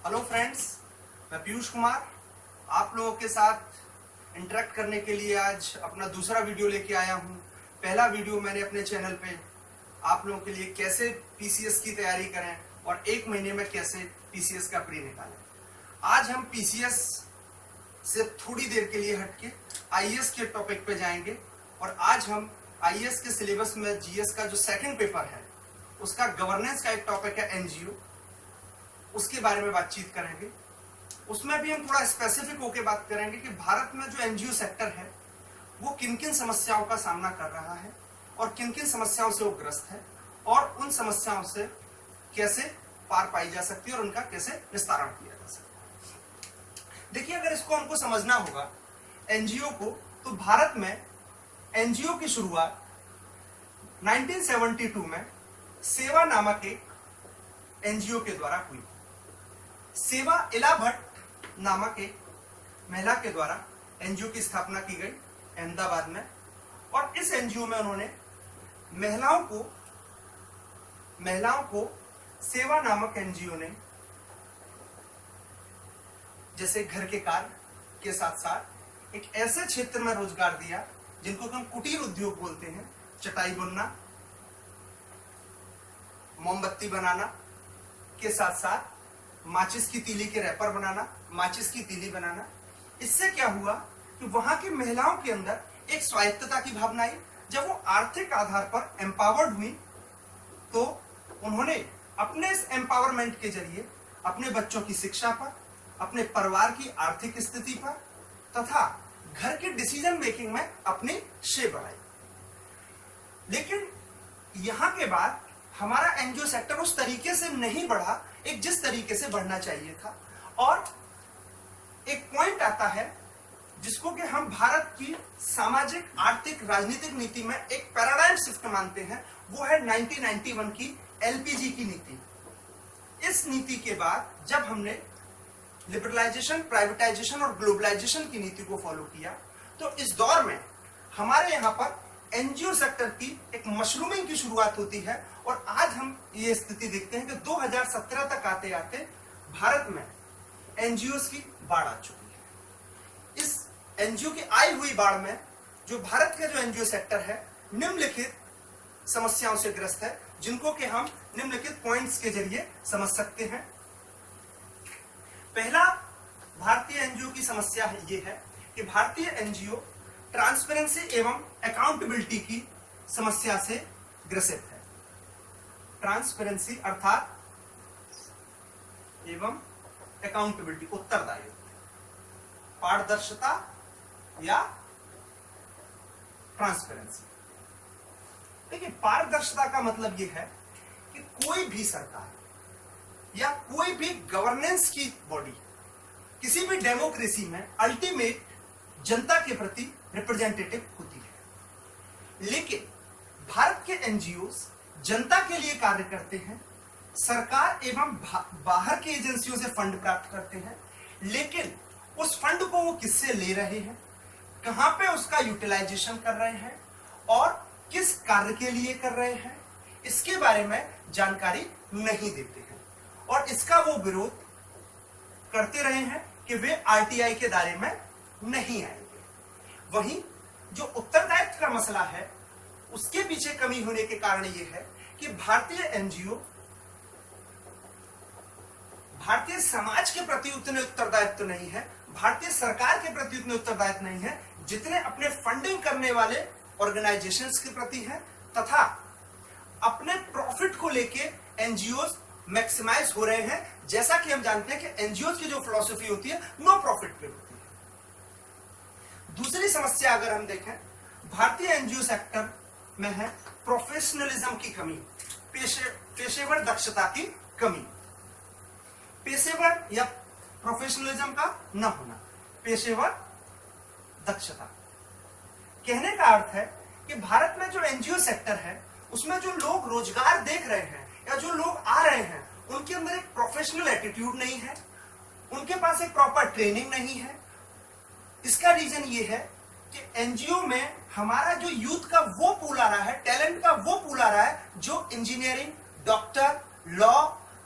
Hello friends, मैं पीयूष कुमार आप लोगों के साथ इंटरेक्ट करने के लिए आज अपना दूसरा वीडियो लेके आया हूं। पहला वीडियो मैंने अपने चैनल पे आप लोगों के लिए कैसे पीसीएस की तैयारी करें और एक महीने में कैसे पीसीएस का प्री निकालें। आज हम पीसीएस से थोड़ी देर के लिए हटके आईएएस के टॉपिक पे जाएंगे और आज हम आईएएस के सिलेबस में जीएस का जो सेकंड पेपर है उसका गवर्नेंस का एक टॉपिक है एनजीओ, उसके बारे में बातचीत करेंगे। उसमें भी हम थोड़ा स्पेसिफिक होकर बात करेंगे कि भारत में जो एनजीओ सेक्टर है वो किन किन समस्याओं का सामना कर रहा है और किन किन समस्याओं से वो ग्रस्त है और उन समस्याओं से कैसे पार पाई जा सकती है और उनका कैसे निस्तारण किया जा सकता है। देखिए, अगर इसको हमको समझना होगा एनजीओ को, तो भारत में एनजीओ की शुरुआत 1972 में सेवा नामक एक एनजीओ के द्वारा हुई। सेवा इला भट्ट नामक एक महिला के द्वारा एनजीओ की स्थापना की गई अहमदाबाद में, और इस एनजीओ में उन्होंने महिलाओं को सेवा नामक एनजीओ ने जैसे घर के कार्य के साथ साथ एक ऐसे क्षेत्र में रोजगार दिया जिनको हम कुटीर उद्योग बोलते हैं। चटाई बुनना, मोमबत्ती बनाना के साथ साथ माचिस की तीली के रैपर बनाना, माचिस की तीली बनाना। इससे क्या हुआ कि वहां की महिलाओं के अंदर एक स्वायत्तता की भावना आई। जब वो आर्थिक आधार पर एम्पावर्ड हुई तो उन्होंने अपने इस एम्पावरमेंट के जरिए अपने बच्चों की शिक्षा पर, अपने परिवार की आर्थिक स्थिति पर तथा घर के डिसीजन मेकिंग में अपनी शेप बढ़ाई। लेकिन यहां के बाद हमारा एनजीओ सेक्टर उस तरीके से नहीं बढ़ा एक जिस तरीके से बढ़ना चाहिए था, और एक पॉइंट आता है जिसको कि हम भारत की सामाजिक, आर्थिक, राजनीतिक नीति में एक पैराडाइम शिफ्ट मानते हैं। वो है 1991 की एलपीजी की नीति। इस नीति के बाद जब हमने लिबरलाइजेशन, प्राइवेटाइजेशन और ग्लोबलाइजेशन की नीति को फॉलो किया तो इस दौर में हमारे यहाँ पर एनजीओ सेक्टर की एक मशरूमिंग की शुरुआत होती है, और आज हम ये स्थिति देखते हैं कि 2017 तक आते आते भारत में एनजीओ की बाढ़ आ चुकी है। इस एनजीओ की आई हुई बाढ़ में जो भारत का जो एनजीओ सेक्टर है निम्नलिखित समस्याओं से ग्रस्त है, जिनको कि हम निम्नलिखित पॉइंट्स के जरिए समझ सकते हैं। पहला भारतीय एनजीओ की समस्या है ये है कि भारतीय एनजीओ ट्रांसपेरेंसी एवं अकाउंटेबिलिटी की समस्या से ग्रसित है। ट्रांसपेरेंसी अर्थात एवं अकाउंटेबिलिटी, उत्तरदायित्व, पारदर्शिता या ट्रांसपेरेंसी। देखिए, पारदर्शिता का मतलब यह है कि कोई भी सरकार या कोई भी गवर्नेंस की बॉडी किसी भी डेमोक्रेसी में अल्टीमेट जनता के प्रति रिप्रेजेंटेटिव होती है। लेकिन भारत के एनजीओस जनता के लिए कार्य करते हैं, सरकार एवं बाहर की एजेंसियों से फंड प्राप्त करते हैं, लेकिन उस फंड को वो किससे ले रहे हैं, कहां पे उसका यूटिलाइजेशन कर रहे हैं और किस कार्य के लिए कर रहे हैं, इसके बारे में जानकारी नहीं देते हैं, और इसका वो विरोध करते रहे हैं कि वे आरटीआई के दायरे में नहीं आएंगे। वहीं जो उत्तरदायित्व का मसला है उसके पीछे कमी होने के कारण यह है कि भारतीय एनजीओ भारतीय समाज के प्रति उतने उत्तरदायित्व नहीं है, भारतीय सरकार के प्रति उतने उत्तरदायित्व नहीं है जितने अपने फंडिंग करने वाले ऑर्गेनाइजेशंस के प्रति है, तथा अपने प्रॉफिट को लेके एनजीओ मैक्सिमाइज हो रहे हैं। जैसा कि हम जानते हैं कि एनजीओ की जो फिलॉसफी होती है नो प्रॉफिट पे होती है। दूसरी समस्या अगर हम देखें भारतीय एनजीओ सेक्टर में है प्रोफेशनलिज्म की कमी, पेशेवर दक्षता की कमी। पेशेवर या प्रोफेशनलिज्म का न होना, पेशेवर दक्षता। कहने का अर्थ है कि भारत में जो एनजीओ सेक्टर है उसमें जो लोग रोजगार देख रहे हैं या जो लोग आ रहे हैं उनके अंदर एक प्रोफेशनल एटीट्यूड नहीं है, उनके पास एक प्रॉपर ट्रेनिंग नहीं है। इसका रीजन ये है कि एनजीओ में हमारा जो यूथ का वो पूल आ रहा है, टैलेंट का वो पूल आ रहा है जो engineering, doctor, law,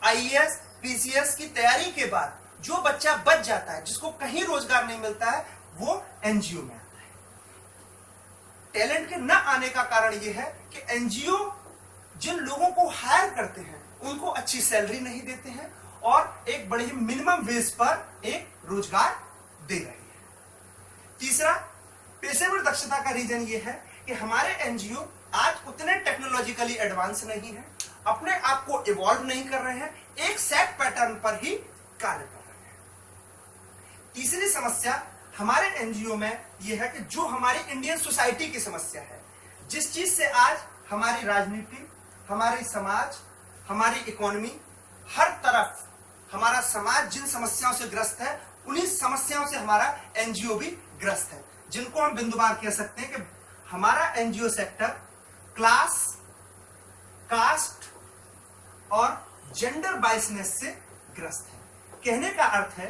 IAS, PCS की तैयारी के बाद जो बच्चा बच जाता है, जिसको कहीं रोजगार नहीं मिलता है, वो एनजीओ में आता है। टैलेंट के न आने का कारण यह है कि एनजीओ जिन लोगों को हायर करते हैं उनको अच्छी सैलरी नहीं देते हैं और एक बड़े ही मिनिमम वेज पर एक रोजगार दे रहे हैं। तीसरा, पेशेवर दक्षता का रीजन यह है कि हमारे एनजीओ आज उतने टेक्नोलॉजिकली एडवांस नहीं है, अपने आप को इवॉल्व नहीं कर रहे हैं, एक सेट पैटर्न पर ही कार्य कर रहे हैं। तीसरी समस्या हमारे एनजीओ में यह है कि जो हमारी इंडियन सोसाइटी की समस्या है, जिस चीज से आज हमारी राजनीति, हमारी समाज, हमारी इकोनॉमी, हर तरफ हमारा समाज जिन समस्याओं से ग्रस्त है, उन्हीं समस्याओं से हमारा एनजीओ भी ग्रस्त है, जिनको हम बिंदुवार कह सकते हैं कि हमारा एनजीओ सेक्टर क्लास, कास्ट और जेंडर बायसनेस से ग्रस्त है। कहने का अर्थ है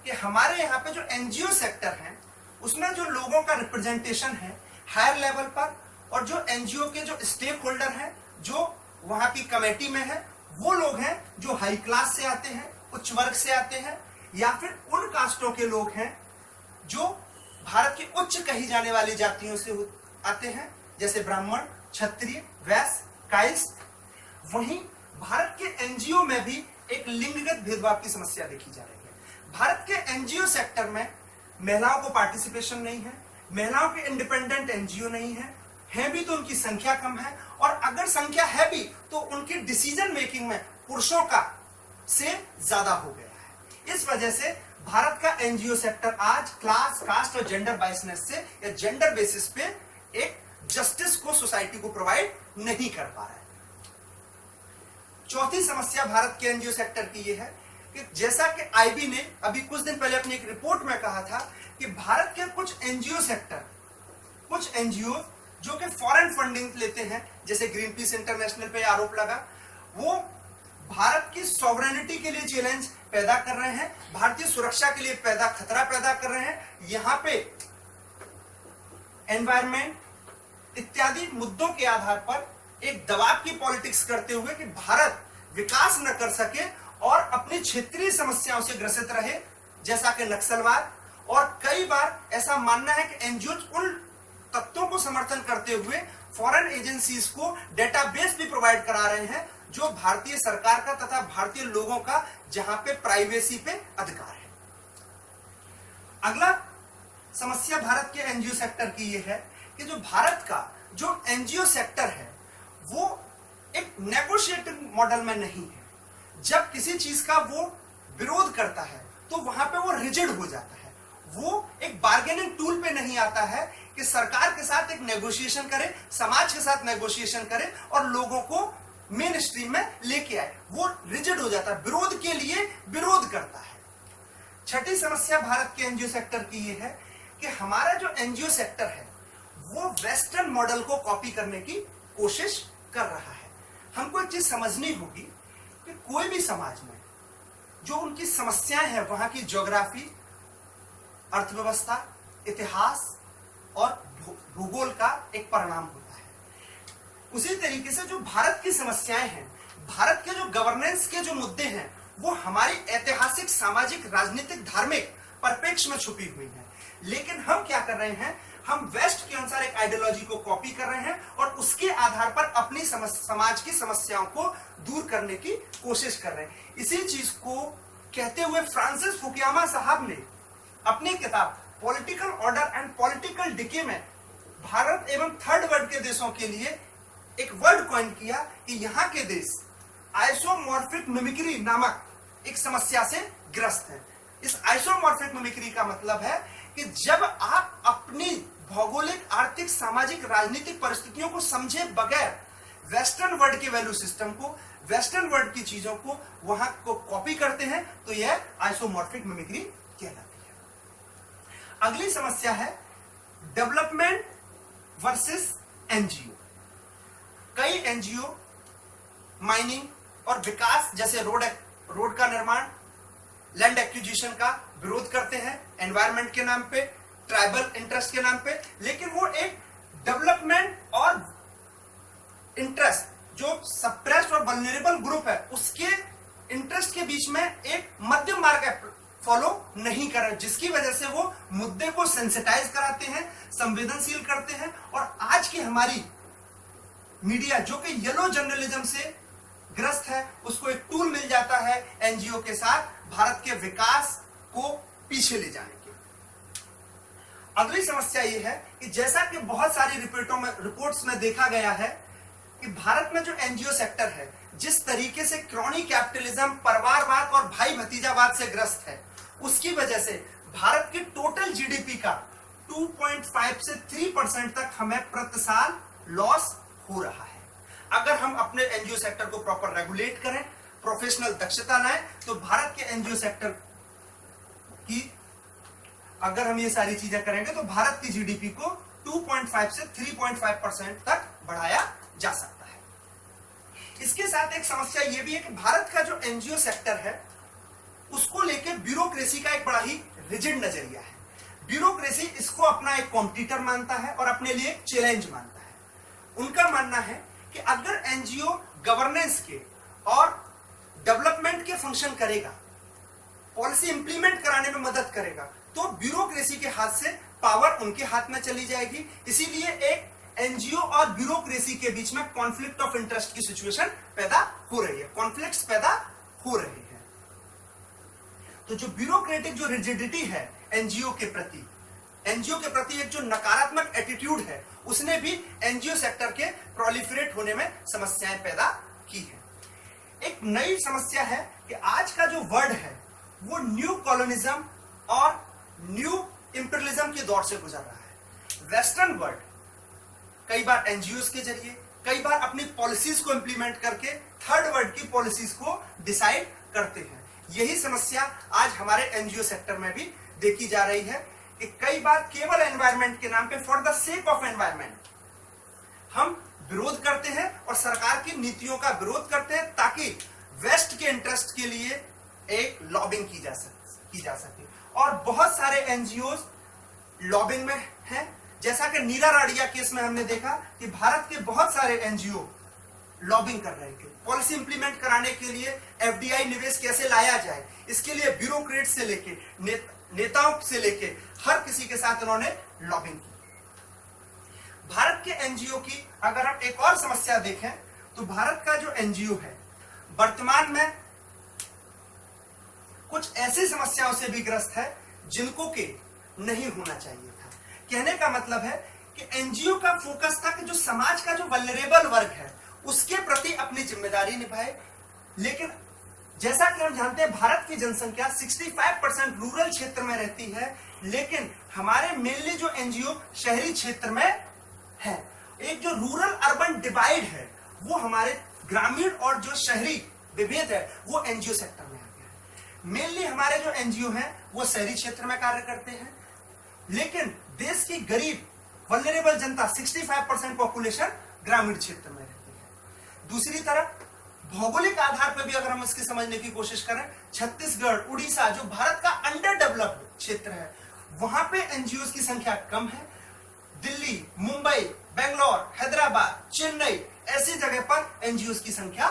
कि हमारे यहाँ पे जो एनजीओ सेक्टर है उसमें जो लोगों का रिप्रेजेंटेशन है हायर लेवल पर, और जो एनजीओ के जो स्टेक होल्डर हैं, जो वहां की कमेटी में है, वो लोग हैं जो हाई क्लास से आते हैं, उच्च वर्ग से आते हैं, या फिर उन कास्टों के लोग हैं जो भारत की उच्च कही जाने वाली जातियों से आते हैं, जैसे ब्राह्मण, क्षत्रिय, वैश्य, कायस्थ। वहीं भारत के एनजीओ में भी एक लिंगगत भेदभाव की समस्या देखी जा रही है। भारत के एनजीओ सेक्टर में महिलाओं को पार्टिसिपेशन नहीं है, महिलाओं के इंडिपेंडेंट एनजीओ नहीं है भी तो उनकी संख्या कम है, और अगर संख्या है भी तो उनकी डिसीजन मेकिंग में पुरुषों का से ज्यादा हो गया है। इस वजह से भारत का एनजीओ सेक्टर आज क्लास, कास्ट और जेंडर बायसनेस से या जेंडर बेसिस पे एक जस्टिस को सोसाइटी को प्रोवाइड नहीं कर पा रहा है। चौथी समस्या भारत के एनजीओ सेक्टर की यह है कि जैसा कि आईबी ने अभी कुछ दिन पहले अपनी एक रिपोर्ट में कहा था कि भारत के कुछ एनजीओ सेक्टर, कुछ एनजीओ जो कि फॉरेन फंडिंग लेते हैं, जैसे ग्रीन पीस इंटरनेशनल पे आरोप लगा, वो भारत की सॉवरेनिटी के लिए चैलेंज पैदा कर रहे हैं, भारतीय सुरक्षा के लिए खतरा पैदा कर रहे हैं। यहां पे एनवायरमेंट इत्यादि मुद्दों के आधार पर एक दबाव की पॉलिटिक्स करते हुए कि भारत विकास न कर सके और अपनी क्षेत्रीय समस्याओं से ग्रसित रहे, जैसा कि नक्सलवाद। और कई बार ऐसा मानना है कि एनजीओ उन तत्वों को समर्थन करते हुए फॉरेन एजेंसीज को डेटाबेस भी प्रोवाइड करा रहे हैं, जो भारतीय सरकार का तथा भारतीय लोगों का, जहां पे प्राइवेसी पे अधिकार है। अगला समस्या भारत के एनजीओ सेक्टर की यह है कि जो भारत का जो एनजीओ सेक्टर है वो एक नेगोशिएटिंग मॉडल में नहीं है। जब किसी चीज का वो विरोध करता है तो वहां पे वो रिजिड हो जाता है, वो एक बार्गेनिंग टूल पे नहीं आता है कि सरकार के साथ एक नेगोशिएशन करे, समाज के साथ नेगोशिएशन करे और लोगों को मेन स्ट्रीम में लेके आए। वो रिजिड हो जाता है, विरोध के लिए विरोध करता है। छठी समस्या भारत के एनजीओ सेक्टर की यह है कि हमारा जो एनजीओ सेक्टर है वो वेस्टर्न मॉडल को कॉपी करने की कोशिश कर रहा है। हमको एक चीज समझनी होगी कि कोई भी समाज में जो उनकी समस्याएं हैं, वहां की ज्योग्राफी, अर्थव्यवस्था, इतिहास और भूगोल का एक परिणाम होता है। उसी तरीके से जो भारत की समस्याएं हैं, भारत के जो गवर्नेंस के जो मुद्दे हैं, वो हमारी ऐतिहासिक, सामाजिक, राजनीतिक, धार्मिक परिप्रेक्ष्य में छुपी हुई है। लेकिन हम क्या कर रहे हैं, हम वेस्ट के अनुसार एक आइडियोलॉजी को कॉपी कर रहे हैं और उसके आधार पर अपनी समाज की समस्याओं को दूर करने की कोशिश कर रहे हैं। इसी चीज को कहते हुए फ्रांसिस फुकुयामा साहब ने अपनी किताब political order and political decay में भारत एवं थर्ड वर्ल्ड के देशों के लिए एक वर्ड कॉइन किया कि यहाँ के देश आइसोमॉर्फिक मिमिक्री नामक एक समस्या से ग्रस्त हैं। इस आइसोमॉर्फिक मिमिक्री का मतलब है कि जब आप अपनी भौगोलिक, आर्थिक, सामाजिक, राजनीतिक परिस्थितियों को समझे बगैर वेस्टर्न वर्ल्ड के वैल्यू सिस्टम को, वेस्टर्न वर्ल्ड की चीजों को वहां को कॉपी करते हैं, तो यह आइसोमॉर्फिक मिमिक्री कहलाती है। अगली समस्या है डेवलपमेंट वर्सेस एनजीओ। कई एनजीओ माइनिंग और विकास जैसे रोड का निर्माण, लैंड एक्विजिशन का विरोध करते हैं एनवायरनमेंट के नाम पे, ट्राइबल इंटरेस्ट के नाम पे, लेकिन वो एक डेवलपमेंट और इंटरेस्ट जो सप्रेस्ड और वल्नरेबल ग्रुप है उसके इंटरेस्ट के बीच में एक मध्यम मार्ग फॉलो नहीं कर रहे, जिसकी वजह से वो मुद्दे को सेंसिटाइज कराते हैं, संवेदनशील करते हैं। और आज की हमारी मीडिया जो कि येलो जर्नलिज्म से ग्रस्त है, उसको एक टूल मिल जाता है एनजीओ के साथ भारत के विकास को पीछे ले जाने के। अगली समस्या यह है कि जैसा कि बहुत सारी रिपोर्ट्स में देखा गया है कि भारत में जो एनजीओ सेक्टर है, जिस तरीके से क्रॉनी कैपिटलिज्म, परिवारवाद और भाई भतीजावाद से ग्रस्त है, उसकी वजह से भारत के टोटल जीडीपी का 2.5 से 3% तक हमें प्रति साल लॉस हो रहा है। अगर हम अपने एनजीओ सेक्टर को प्रॉपर रेगुलेट करें, प्रोफेशनल दक्षता लाएं, तो भारत के एनजीओ सेक्टर की अगर हम ये सारी चीजें करेंगे तो भारत की जीडीपी को 2.5 से 3.5% तक बढ़ाया जा सकता है। इसके साथ एक समस्या यह भी है कि भारत का जो एनजीओ सेक्टर है, उसको लेकर ब्यूरोक्रेसी का एक बड़ा ही रिजिड नजरिया है। ब्यूरोक्रेसी इसको अपना एक कॉम्पिटिटर मानता है और अपने लिए एक चैलेंज मानता है। उनका मानना है कि अगर एनजीओ गवर्नेंस के और डेवलपमेंट के फंक्शन करेगा, पॉलिसी इंप्लीमेंट कराने में मदद करेगा, तो ब्यूरोक्रेसी के हाथ से पावर उनके हाथ में चली जाएगी। इसीलिए एक एनजीओ और ब्यूरोक्रेसी के बीच में कॉन्फ्लिक्ट ऑफ इंटरेस्ट की सिचुएशन पैदा हो रही है, कॉन्फ्लिक्ट्स पैदा हो रहे हैं। तो जो ब्यूरोक्रेटिक जो रिजिडिटी है एनजीओ के प्रति एक जो नकारात्मक एटीट्यूड है, उसने भी एनजीओ सेक्टर के प्रोलिफरेट होने में समस्याएं पैदा की है। एक नई समस्या है कि आज का जो वर्ल्ड है वो न्यू कॉलोनिज्म और न्यू इंपीरियलिज्म के दौर से गुजर रहा है। वेस्टर्न वर्ल्ड कई बार एनजीओ के जरिए, कई बार अपनी पॉलिसीज को इंप्लीमेंट करके थर्ड वर्ल्ड की पॉलिसीज को डिसाइड करते हैं। यही समस्या आज हमारे एनजीओ सेक्टर में भी देखी जा रही है कि कई बार केवल एनवायरनमेंट के नाम पे, for the sake of environment, हम विरोध करते हैं और सरकार की नीतियों का विरोध करते हैं ताकि वेस्ट के इंटरेस्ट के लिए एक लॉबिंग की जा सके। और बहुत सारे एनजीओ लॉबिंग में हैं, जैसा कि नीरा राडिया केस में हमने देखा कि भारत के बहुत सारे एनजीओ लॉबिंग कर रहे थे पॉलिसी इंप्लीमेंट कराने के लिए। एफडीआई निवेश कैसे लाया जाए, इसके लिए ब्यूरोक्रेट से लेके नेताओं से लेके हर किसी के साथ उन्होंने लॉबिंग की। भारत के एनजीओ की अगर हम एक और समस्या देखें तो भारत का जो एनजीओ है वर्तमान में कुछ ऐसी समस्याओं से भी ग्रस्त है जिनको के नहीं होना चाहिए था। कहने का मतलब है कि एनजीओ का फोकस था कि जो समाज का जो वल्नरेबल वर्ग है उसके प्रति अपनी जिम्मेदारी निभाए, लेकिन जैसा कि हम जानते हैं भारत की जनसंख्या 65% रूरल क्षेत्र में रहती है, लेकिन हमारे मेनली जो एनजीओ शहरी क्षेत्र में है। एक जो रूरल अर्बन डिवाइड है वो हमारे ग्रामीण और जो शहरी विभेद है वो एनजीओ सेक्टर में आ गया है। मेनली हमारे जो एनजीओ हैं वो शहरी क्षेत्र में कार्य करते हैं, लेकिन देश की गरीब वल्नरेबल जनता 65% पॉपुलेशन ग्रामीण क्षेत्र में रहती है। दूसरी तरफ भौगोलिक आधार पर भी अगर हम इसकी समझने की कोशिश करें, छत्तीसगढ़, उड़ीसा जो भारत का अंडर डेवलप्ड क्षेत्र है, वहां पे एनजीओ की संख्या कम है। दिल्ली, मुंबई, बेंगलोर, हैदराबाद, चेन्नई ऐसी जगह पर एनजीओ की संख्या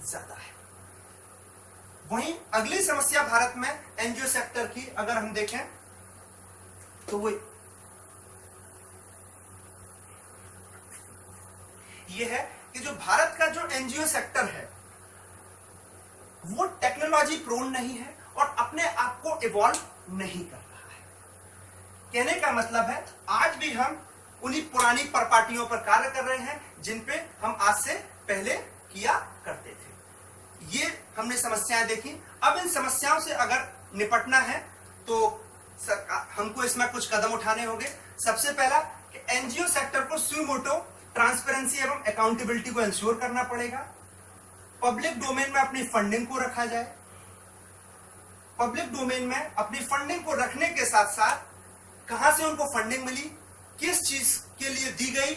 ज्यादा है। वहीं अगली समस्या भारत में एनजीओ सेक्टर की अगर हम देखें तो वो ये है कि जो भारत का जो एनजीओ सेक्टर है वो टेक्नोलॉजी प्रोन नहीं है और अपने आप को इवॉल्व नहीं कर रहा है। कहने का मतलब है आज भी हम उन्हीं पुरानी परपाटियों पर कार्य कर रहे हैं जिन पे हम आज से पहले किया करते थे। ये हमने समस्याएं देखी। अब इन समस्याओं से अगर निपटना है तो हमको इसमें कुछ कदम उठाने होंगे। सबसे पहला कि एनजीओ सेक्टर को सुमोटो ट्रांसपेरेंसी एवं अकाउंटेबिलिटी को इंश्योर करना पड़ेगा। पब्लिक डोमेन में अपनी फंडिंग को रखा जाए। पब्लिक डोमेन में अपनी फंडिंग को रखने के साथ साथ कहां से उनको फंडिंग मिली, किस चीज के लिए दी गई,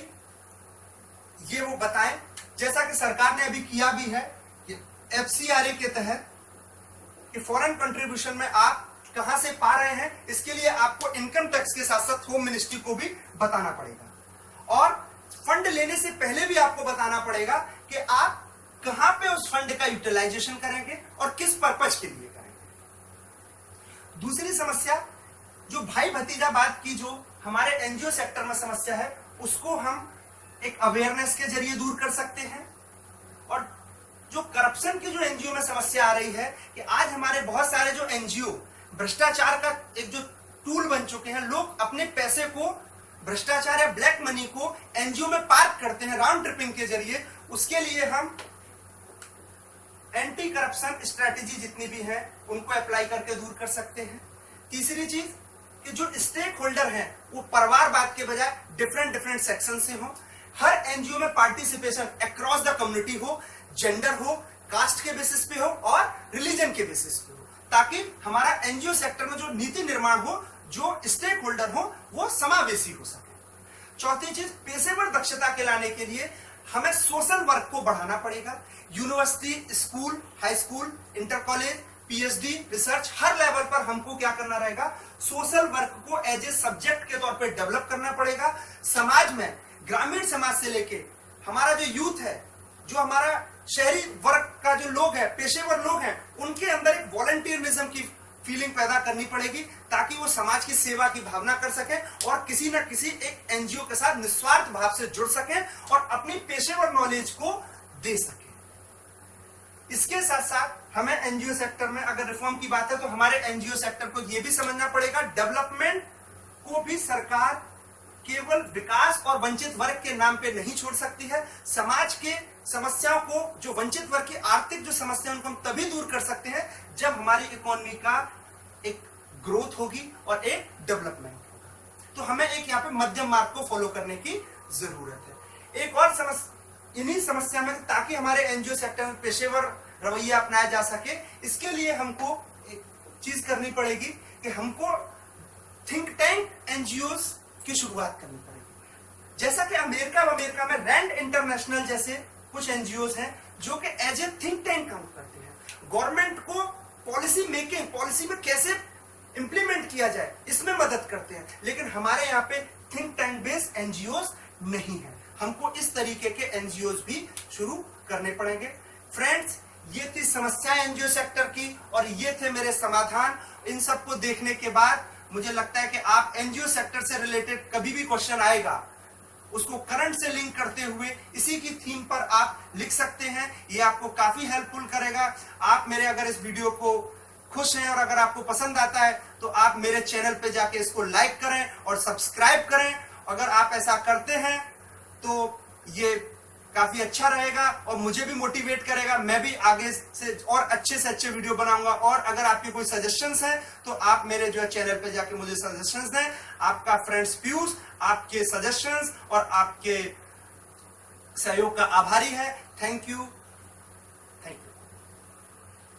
ये वो बताएं। जैसा कि सरकार ने अभी किया भी है कि एफसीआरए के तहत कि फॉरेन कंट्रीब्यूशन में आप कहां से पा रहे हैं, इसके लिए आपको इनकम टैक्स के साथ साथ होम मिनिस्ट्री को भी बताना पड़ेगा। और फंड लेने से पहले भी आपको बताना पड़ेगा कि आप कहां पे उस फंड का यूटिलाइजेशन करेंगे और किस पर्पज के लिए करेंगे। दूसरी समस्या जो भाई भतीजावाद की जो हमारे एनजीओ सेक्टर में समस्या है, उसको हम एक अवेयरनेस के जरिए दूर कर सकते हैं। और जो करप्शन की जो एनजीओ में समस्या आ रही है कि आज हमारे बहुत सारे जो एनजीओ भ्रष्टाचार का एक जो टूल बन चुके हैं, लोग अपने पैसे को भ्रष्टाचार या ब्लैक मनी को एनजीओ में पार्क करते हैं राउंड ट्रिपिंग के जरिए। उसके लिए हम एंटी करप्शन स्ट्रेटेजी जितनी भी है उनको अप्लाई करके दूर कर सकते हैं। तीसरी चीज कि जो स्टेक होल्डर हैं वो परिवारवाद के बजाय डिफरेंट सेक्शन से हो। हर एनजीओ में पार्टिसिपेशन अक्रॉस द कम्युनिटी हो, जेंडर हो, कास्ट के बेसिस पे हो और रिलीजन के बेसिस पे हो, ताकि हमारा एनजीओ सेक्टर में जो नीति निर्माण हो, जो स्टेक होल्डर हो, वो समावेशी हो सके। चौथी चीज, पेशेवर दक्षता के लाने के लिए हमें सोशल वर्क को बढ़ाना पड़ेगा। University, school, high school, inter college, PhD, research, हर लेवल पर हमको क्या करना रहेगा, सोशल वर्क को एज ए सब्जेक्ट के तौर पे डेवलप करना पड़ेगा। समाज में ग्रामीण समाज से लेके हमारा जो यूथ है, जो हमारा शहरी वर्ग का जो लोग है, पेशेवर लोग हैं, उनके अंदर एक वॉलंटियरिज्म की फीलिंग पैदा करनी पड़ेगी, ताकि वो समाज की सेवा की भावना कर सके और किसी न किसी एक एनजीओ के साथ निस्वार्थ भाव से जुड़ सके और अपनी पेशेवर नॉलेज को दे सके। इसके साथ साथ हमें एनजीओ सेक्टर में अगर रिफॉर्म की बात है तो हमारे एनजीओ सेक्टर को यह भी समझना पड़ेगा, डेवलपमेंट को भी सरकार केवल विकास और वंचित वर्ग के नाम पे नहीं छोड़ सकती है। समाज के समस्याओं को, जो वंचित वर्ग की आर्थिक जो समस्या, उनको हम तभी दूर कर सकते हैं जब हमारी इकोनॉमी का एक ग्रोथ होगी और एक डेवलपमेंट होगा। तो हमें एक यहाँ पे मध्यम मार्ग को फॉलो करने की जरूरत है। एक और इन्हीं समस्या में, ताकि हमारे एनजीओ सेक्टर में पेशेवर रवैया अपनाया जा सके, इसके लिए हमको एक चीज करनी पड़ेगी कि हमको थिंक टैंक एनजीओ की शुरुआत करनी पड़ेगी। जैसा कि अमेरिका में रैंड इंटरनेशनल जैसे कुछ एनजीओ हैं जो कि एज ए थिंक टैंक काम करते हैं, गवर्नमेंट को पॉलिसी मेकिंग, पॉलिसी में कैसे इंप्लीमेंट किया जाए, इसमें मदद करते हैं। लेकिन हमारे यहाँ पे थिंक टैंक बेस्ड एनजीओ नहीं है। हमको इस तरीके के एनजीओ भी शुरू करने पड़ेंगे। फ्रेंड्स, ये थी समस्या एनजीओ सेक्टर की और ये थे मेरे समाधान। इन सबको देखने के बाद मुझे लगता है कि आप एनजीओ सेक्टर से रिलेटेड कभी भी क्वेश्चन आएगा, उसको करंट से लिंक करते हुए इसी की थीम पर आप लिख सकते हैं। ये आपको काफी हेल्पफुल करेगा। आप मेरे अगर इस वीडियो को खुश हैं और अगर आपको पसंद आता है तो आप मेरे चैनल पे जाके इसको लाइक करें और सब्सक्राइब करें। अगर आप ऐसा करते हैं तो ये काफी अच्छा रहेगा और मुझे भी मोटिवेट करेगा। मैं भी आगे से और अच्छे से वीडियो बनाऊंगा। और अगर आपके कोई सजेशंस हैं तो आप मेरे जो है चैनल पे जाके मुझे सजेशंस दें। आपका फ्रेंड्स पीयूष आपके सजेशंस और आपके सहयोग का आभारी है। Thank you.